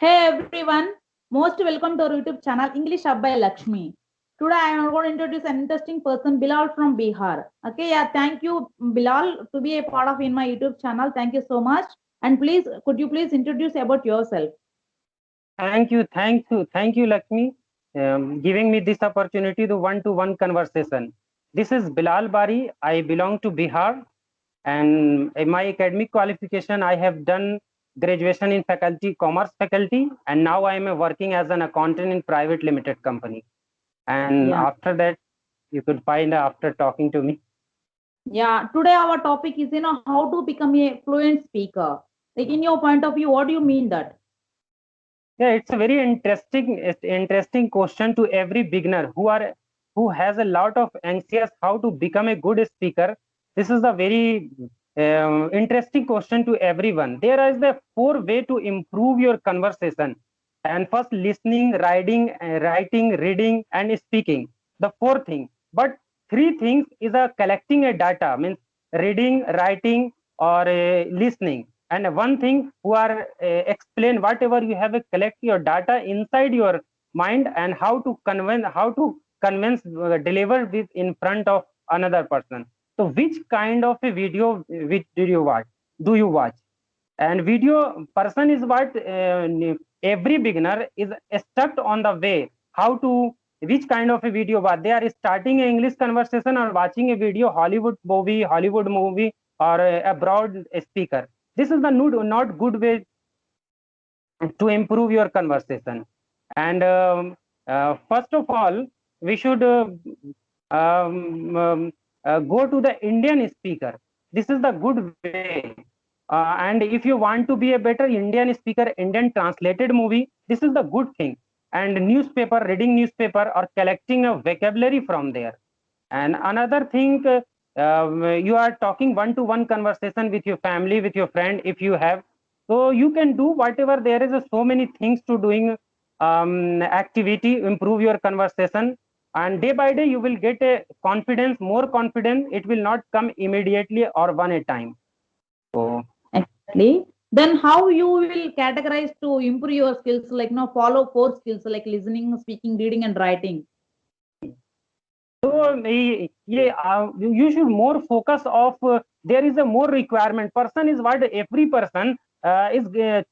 Hey everyone, most welcome to our YouTube channel English Up by Lakshmi. Today I am going to introduce an interesting person, Bilal from Bihar. Okay, yeah, thank you, Bilal, to be a part of in my YouTube channel. Thank you so much. And please, could you please introduce about yourself? Thank you, Lakshmi, giving me this opportunity to one-to-one conversation. This is Bilal Bari. I belong to Bihar, and in my academic qualification, I have done graduation in faculty, commerce faculty, and now I am working as an accountant in private limited company. And Yeah, after that, you could find after talking to me. yeah. Today our topic is how to become a fluent speaker. Like in your point of view, what do you mean that? Yeah, it's a very interesting question to every beginner who has a lot of anxious how to become a good speaker. This is a very interesting question to everyone. There is the four way to improve your conversation, and first listening, writing, reading, and speaking. The four thing, but three things is a collecting a data means reading, writing, or listening, and one thing who are explain whatever you have collect your data inside your mind and how to convince deliver this in front of another person. So which kind of a video which do you watch and video person is what every beginner is stuck on the way how to which kind of a video what they are starting an English conversation or watching a video Hollywood movie or a broad speaker. This is the not good way to improve your conversation. And first of all, we should go to the Indian speaker. This is the good way. And if you want to be a better Indian speaker, Indian translated movie, this is the good thing. And newspaper, reading newspaper or collecting a vocabulary from there. And another thing, you are talking one-to-one conversation with your family, with your friend, if you have. So you can do whatever. There is so many things to doing activity, improve your conversation, and day by day you will get a confidence, more confidence. It will not come immediately or one at a time. So Exactly. Then how you will categorize to improve your skills, like follow four skills like listening, speaking, reading, and writing. So you should more focus of there is a more requirement. Person is what every person is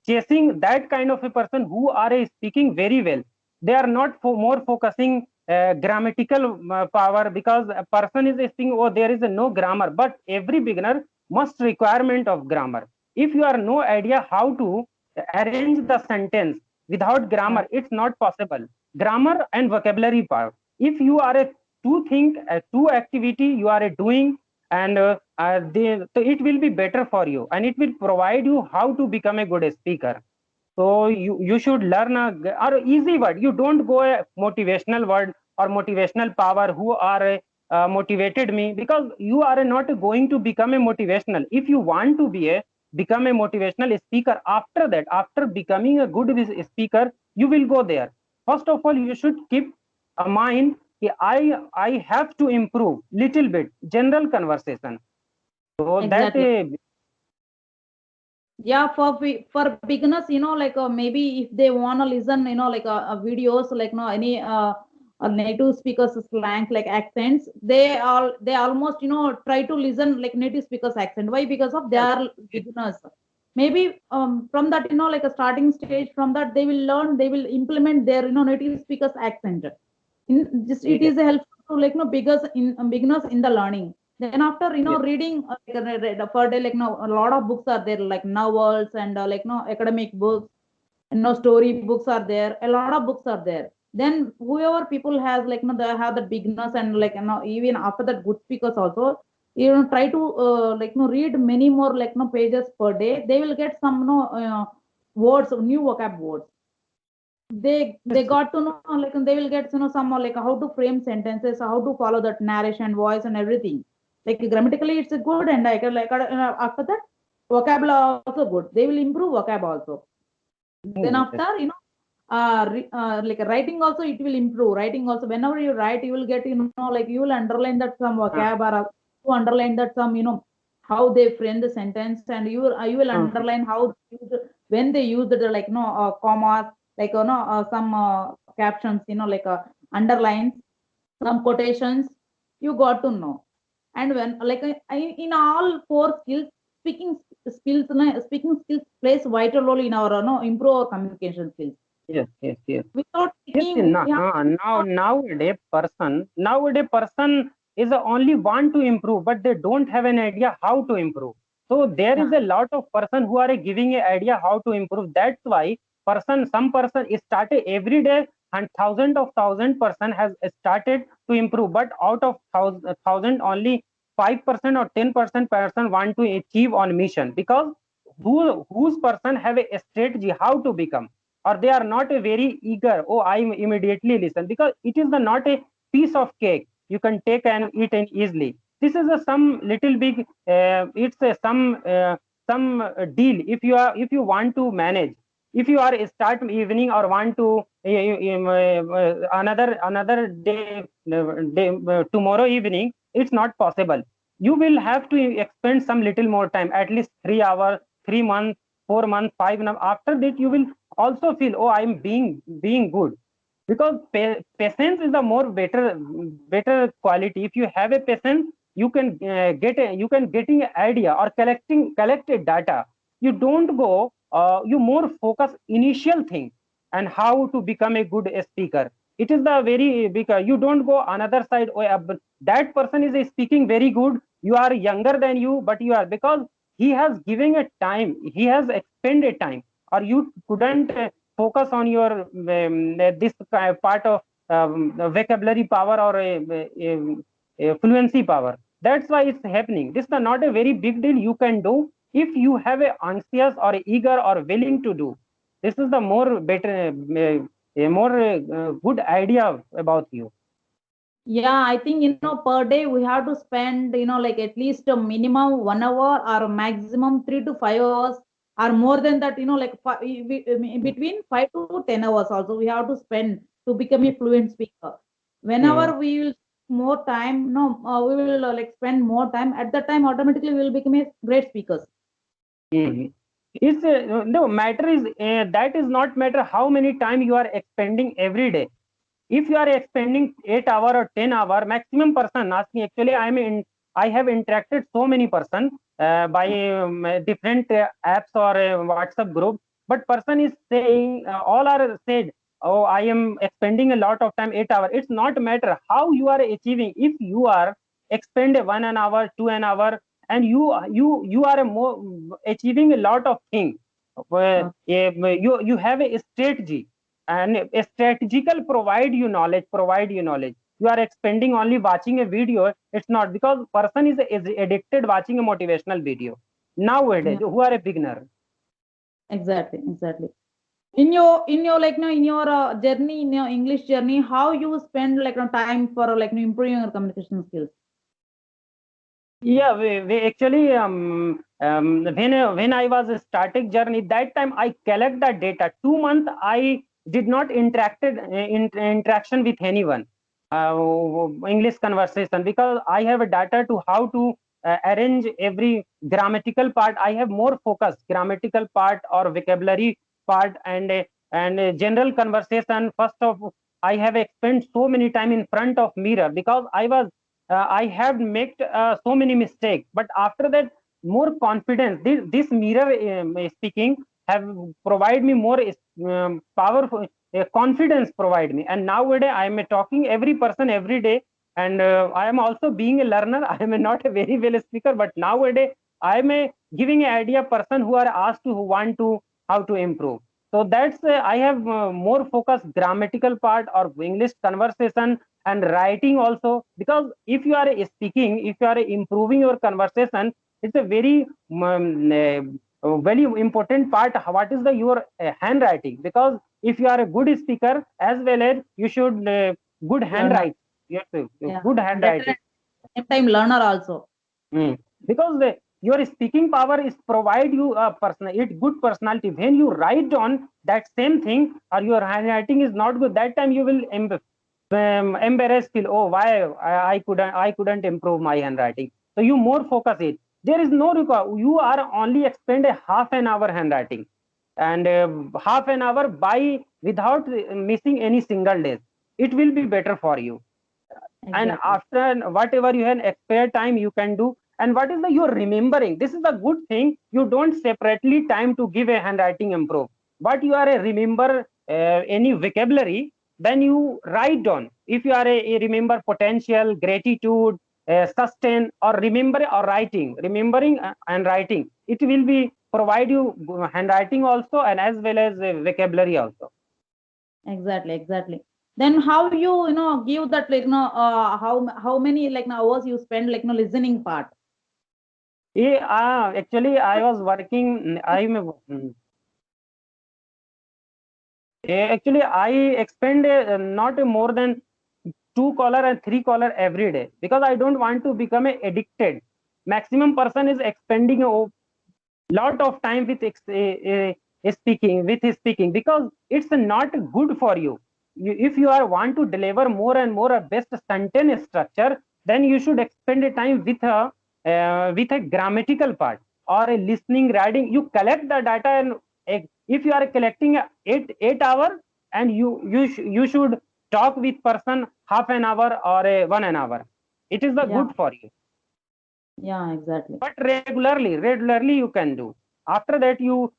chasing that kind of a person who are speaking very well. They are not more focusing grammatical power because a person is speaking. Oh, there is no grammar, but every beginner must requirement of grammar. If you are no idea how to arrange the sentence without grammar, Yeah. it's not possible. Grammar and vocabulary power, if you are a two thing two activity you are doing, and so it will be better for you and it will provide you how to become a good speaker. So you should learn or easy word. You don't go a motivational word or motivational power who are motivated me, because you are not going to become a motivational. If you want to be a become a motivational speaker, after that, after becoming a good speaker, you will go there. First of all, you should keep a mind कि I have to improve little bit general conversation. So that Exactly. Yeah, for beginners, like maybe if they wanna listen, like videos, like any native speakers slang like accents, they almost try to listen like native speakers accent. Why? Because of they yes, are beginners. Maybe from that like a starting stage, from that they will learn, they will implement their native speakers accent. In just it yes, is helpful to like beginners in the learning. Then after yes, reading like, per day, like a lot of books are there like novels and like academic books, story books are there, a lot of books are there. Then whoever people has like they have the beginners and like even after that good speakers also, try to like read many more like pages per day, they will get some words, new vocab words. They yes, got to know like they will get some like how to frame sentences, how to follow that narration voice and everything. Like grammatically it's a good, and after that vocab also good, they will improve vocab also. Then yes, after like writing also it will improve. Writing also, whenever you write you will get like you will underline that some vocab, or you underline that some how they frame the sentence, and you will uh, underline how they use when they use the like commas, like some captions, like underlines, some quotations, you got to know. And when like in all four skills, speaking skills, speaking skills plays vital role in our improve our communication skills. Yes, yes, yes. Without Yes, speaking, we have nowadays person is only want to improve, but they don't have an idea how to improve. So there is yeah, a lot of person who are giving an idea how to improve. That's why some person is started every day, and thousand person has started to improve. But out of thousand, only 5% or 10% person want to achieve on mission, because whose person have a strategy how to become, or they are not a very eager, oh I immediately listen, because it is the not a piece of cake you can take and eat and easily. This is a some little big, it's a some deal. If you want to manage, if you are start evening or want to another day tomorrow evening, it's not possible. You will have to expend some little more time, at least 3 hours, 3 months, 4 months, 5 months. After that you will also feel, oh I'm being good, because patience is the more better quality. If you have a patience, you can you can getting an idea or collected data. You don't go, you more focus initial thing and how to become a good speaker. It is the very big, you don't go another side, oh that person is speaking very good, you are younger than you, but you are, because he has given a time, he has expended time, or you couldn't focus on your this part of vocabulary power or a fluency power. That's why it's happening. This is not a very big deal you can do if you have a anxious or a eager or willing to do. This is the more better, a more good idea about you. yeah, I think per day we have to spend like at least a minimum 1 hour or maximum 3 to 5 hours, or more than that, like between 5 to 10 hours also we have to spend to become a fluent speaker. Mm. Whenever we will more time, we will like spend more time, at that time automatically we will become a great speakers. Mhm. It's no matter is that is not matter how many time you are expending every day. If you are expending 8 hour or 10 hour, maximum person ask me, actually I have interacted so many person by different apps or WhatsApp group, but person is saying, all are said, oh I am expending a lot of time, 8 hour. It's not matter how you are achieving. If you are expend 1 an hour, 2 an hour, and you are a more achieving a lot of things, Uh, you have a strategy, and a strategical provide you knowledge. You are expending only watching a video, it's not, because person is addicted watching a motivational video nowadays yeah, who are a beginner. exactly, exactly. In your like in your journey, in your English journey, how you spend like time for like improving your communication skills? Yeah, we actually when I was a static journey, that time I collect that data. 2 months I did not interaction with anyone, English conversation, because I have a data to how to arrange every grammatical part. I have more focus grammatical part or vocabulary part, and general conversation. First of, I have spent so many time in front of mirror, because I have made so many mistakes, but after that, more confidence. This mirror speaking have provide me more powerful confidence provide me. And nowadays, I am talking every person every day, and I am also being a learner. I am not a very well speaker, but nowadays I am a giving an idea person who are asked to, who want to how to improve. So that's I have more focus grammatical part or English conversation and writing also, because if you are speaking, if you are improving your conversation, it's a very important part. What is the your handwriting? Because if you are a good speaker as well as you should good Learner, handwriting. Yes, yeah, good better handwriting. at the same time learner also. Mm. Because your speaking power is provide you a person, it good personality. When you write on that same thing or your handwriting is not good, that time you will embarrass, feel, oh why I couldn't improve my handwriting. So you more focus it. There is no require. You are only expend a half an hour handwriting. and half an hour by without missing any single day. It will be better for you. And Exactly. after whatever you have spare time you can do. And what is the you're remembering, this is the good thing, you don't separately time to give a handwriting improve, but you are a remember any vocabulary, then you write down. If you are a remember potential, gratitude, sustain, or remember or writing, remembering and writing, it will be provide you handwriting also, and as well as vocabulary also. Exactly. Then how you know give that like how many like hours you spend like listening part? Yeah, actually, I was working. Actually, I expend not more than 2 caller and 3 caller every day, because I don't want to become a addicted. Maximum person is expending a lot of time with speaking, with his speaking, because it's not good for you. If you are want to deliver more and more a best sentence structure, then you should expend a time with a grammatical part or a listening, writing. You collect the data, and if you are collecting 8 hours, and you should talk with person half an hour or a 1 hour. It is the Yeah, good for you, yeah, exactly. but regularly you can do. After that you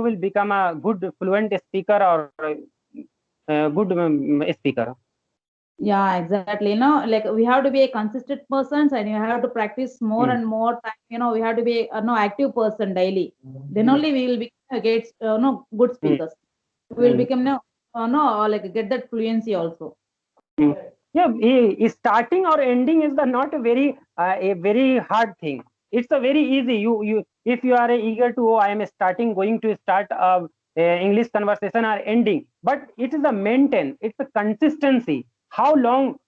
will become a good fluent speaker, or a good speaker. Yeah, exactly. Like we have to be a consistent person and you have to practice more Mm. and more time. We have to be a no active person daily. Then only we will become a great, no good Mm. speakers. We will Mm. become like get that fluency also. Mm. Yeah, starting or ending is the not a very hard thing. It's a very easy. You if you are eager to, oh, I am starting going to start a English conversation or ending, but it is a maintain. It's a consistency. How long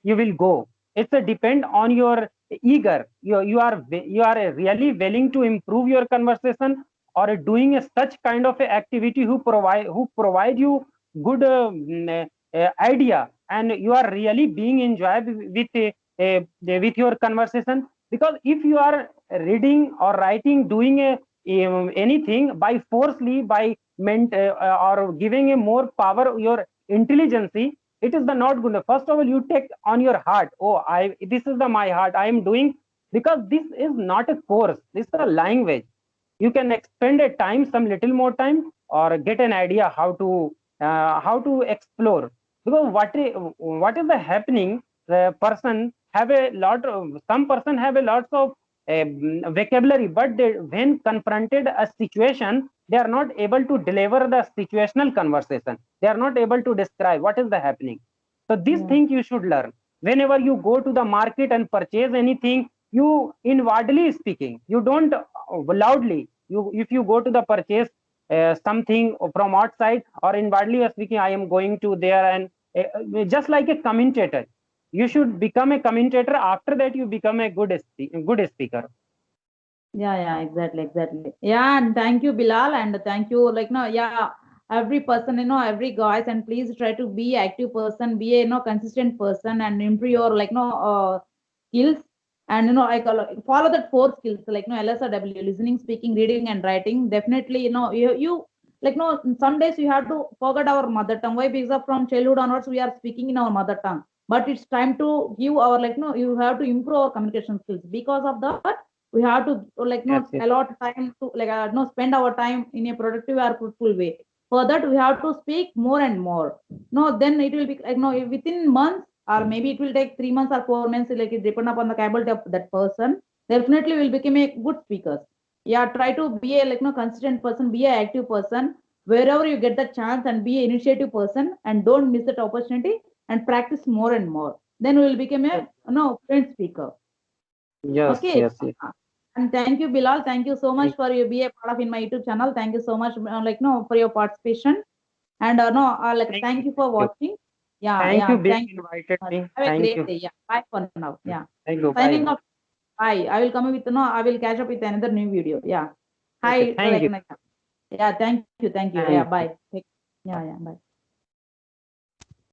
you will go. It's a depend on your eager. You are really willing to improve your conversation, or doing such kind of a activity who provide you good idea, and you are really being enjoyed with your conversation. Because if you are reading or writing, doing anything by forcefully, by or giving a more power your intelligence, it is the not good. First of all, you take on your heart, oh, I this is the my heart I am doing, because this is not a course, this is a language. You can expend a time, some little more time, or get an idea how to explore. Because what is the happening, the person have a lot of, some person have a lots of vocabulary, but when confronted a situation, they are not able to deliver the situational conversation, they are not able to describe what is the happening. So this Yeah. thing you should learn. Whenever you go to the market and purchase anything, you inwardly speaking, you don't loudly. You if you go to the purchase something from outside, or inwardly you are speaking, I am going to there, and just like a commentator, you should become a commentator. After that you become a good speaker. Yeah, exactly. Yeah, and thank you, Bilal, and thank you. Like, no, yeah, every person, every guys, and please try to be active person, be a consistent person, and improve your like skills, and I follow that four skills like LSRW, listening, speaking, reading, and writing. Definitely, you like some days you have to forget our mother tongue. Why? Because from childhood onwards we are speaking in our mother tongue, but it's time to give our like no, you have to improve our communication skills. Because of that we have to like Yes, yes. allot time to like spend our time in a productive or fruitful way. For that we have to speak more and more. Then it will be like within months, or maybe it will take 3 months or 4 months, like it depend upon the capability of that person. Definitely will become a good speaker. Yeah, try to be a like consistent person, be a active person wherever you get the chance, and be an initiative person, and don't miss that opportunity, and practice more and more. Then we will become a fluent speaker. Yes, Okay. yes, yes. And thank you, Bilal. Thank you so much Thank, for you be a part of in my YouTube channel. Thank you so much, like no, for your participation. And no, like thank you, thank you for thank you. watching. Yeah, Thank you yeah. being Thank you invited so much. me. Have a Thank great you. day. Yeah. Bye for now. Yeah. Thank you. Bye, Signing bye. off. Bye. I will come with I will catch up with another new video. Yeah. Okay, Hi. thank Like you. yeah. Thank you. Thank you. Yeah. Thank you. Bye. Yeah. Yeah. Bye.